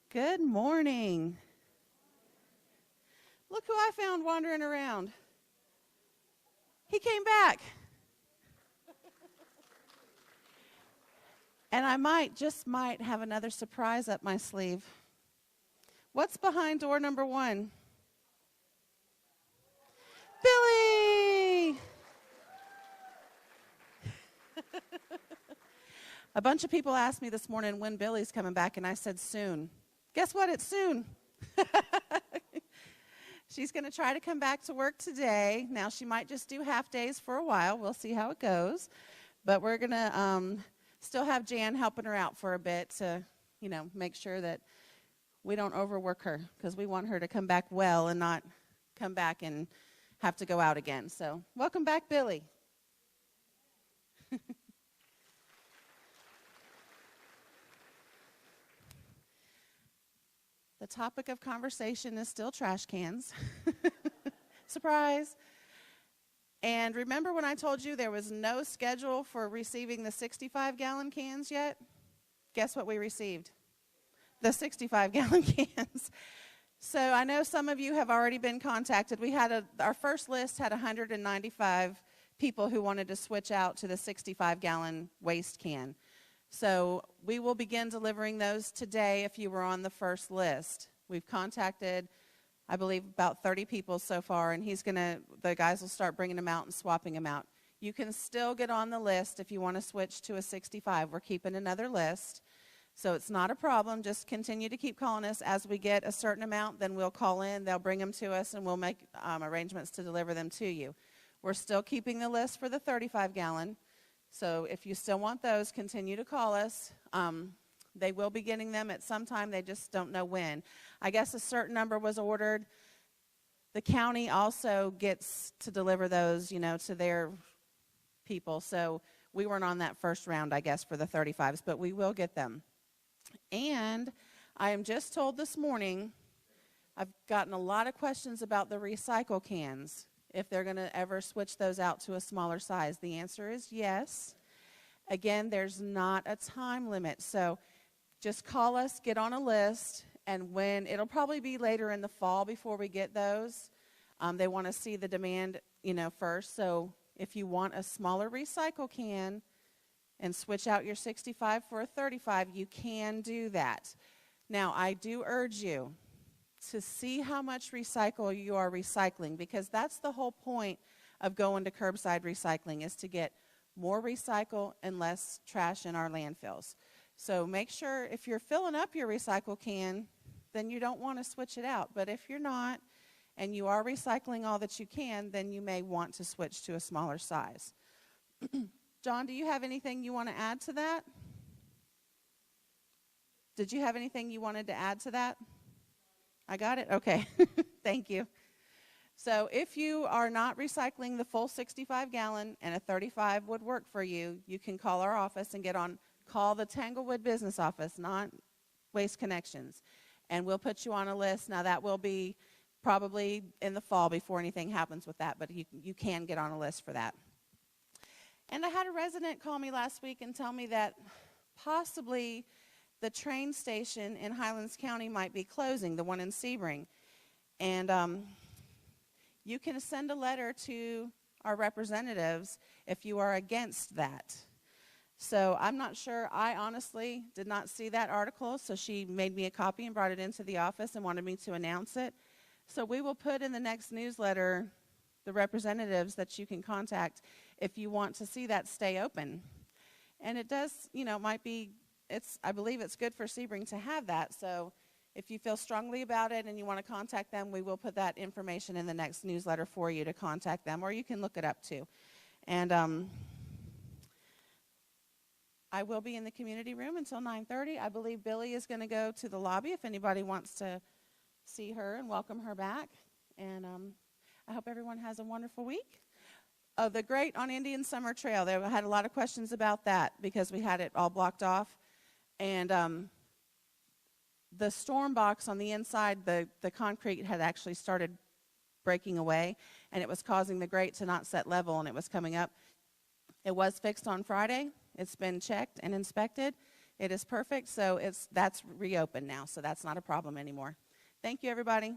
Good morning. Look who I found wandering around. He came back. And I just might have another surprise up my sleeve. What's behind door number 1? Billy! A bunch of people asked me this morning when Billy's coming back, and I said soon. Guess what? It's soon. She's going to try to come back to work today. Now, she might just do half days for a while. We'll see how it goes. But we're going to still have Jan helping her out for a bit to, make sure that we don't overwork her, because we want her to come back well and not come back and have to go out again. So, welcome back, Billy. The topic of conversation is still trash cans. Surprise. And remember when I told you there was no schedule for receiving the 65-gallon cans yet? Guess what we received? The 65-gallon cans. So I know some of you have already been contacted. We had our first list had 195 people who wanted to switch out to the 65-gallon waste can. So we will begin delivering those today if you were on the first list. We've contacted, I believe, about 30 people so far, and the guys will start bringing them out and swapping them out. You can still get on the list if you want to switch to a 65. We're keeping another list, so it's not a problem. Just continue to keep calling us. As we get a certain amount, then we'll call in, they'll bring them to us, and we'll make arrangements to deliver them to you. We're still keeping the list for the 35-gallon. So if you still want those, continue to call us. They will be getting them at some time. They just don't know when. I guess a certain number was ordered. The county also gets to deliver those, to their people. So we weren't on that first round, I guess, for the 35s, but we will get them. And I am just told this morning, I've gotten a lot of questions about the recycle cans, if they're going to ever switch those out to a smaller size. The answer is yes. Again, there's not a time limit. So just call us, get on a list, and it'll probably be later in the fall before we get those. They want to see the demand, first. So if you want a smaller recycle can and switch out your 65 for a 35, you can do that. Now, I do urge you to see how much recycle you are recycling, because that's the whole point of going to curbside recycling, is to get more recycle and less trash in our landfills. So make sure if you're filling up your recycle can, then you don't want to switch it out. But if you're not and you are recycling all that you can, then you may want to switch to a smaller size. John, do you have anything you want to add to that? Did you have anything you wanted to add to that? I got it? Okay. Thank you. So if you are not recycling the full 65-gallon and a 35 would work for you, you can call our office and call the Tanglewood business office, not Waste Connections, and we'll put you on a list. Now, that will be probably in the fall before anything happens with that, but you can get on a list for that. And I had a resident call me last week and tell me that possibly the train station in Highlands County might be closing, the one in Sebring. And you can send a letter to our representatives if you are against that. So I'm not sure. I honestly did not see that article, so she made me a copy and brought it into the office and wanted me to announce it. So we will put in the next newsletter the representatives that you can contact if you want to see that stay open. And it does, might be, I believe it's good for Sebring to have that. So if you feel strongly about it and you want to contact them, we will put that information in the next newsletter for you to contact them, or you can look it up too. And I will be in the community room until 9:30. I believe Billy is going to go to the lobby if anybody wants to see her and welcome her back. And I hope everyone has a wonderful week. The Great on Indian Summer Trail, they had a lot of questions about that because we had it all blocked off. And the storm box on the inside, the concrete had actually started breaking away, and it was causing the grate to not set level, and it was coming up. It was fixed on Friday. It's been checked and inspected. It is perfect, so that's reopened now, so that's not a problem anymore. Thank you, everybody.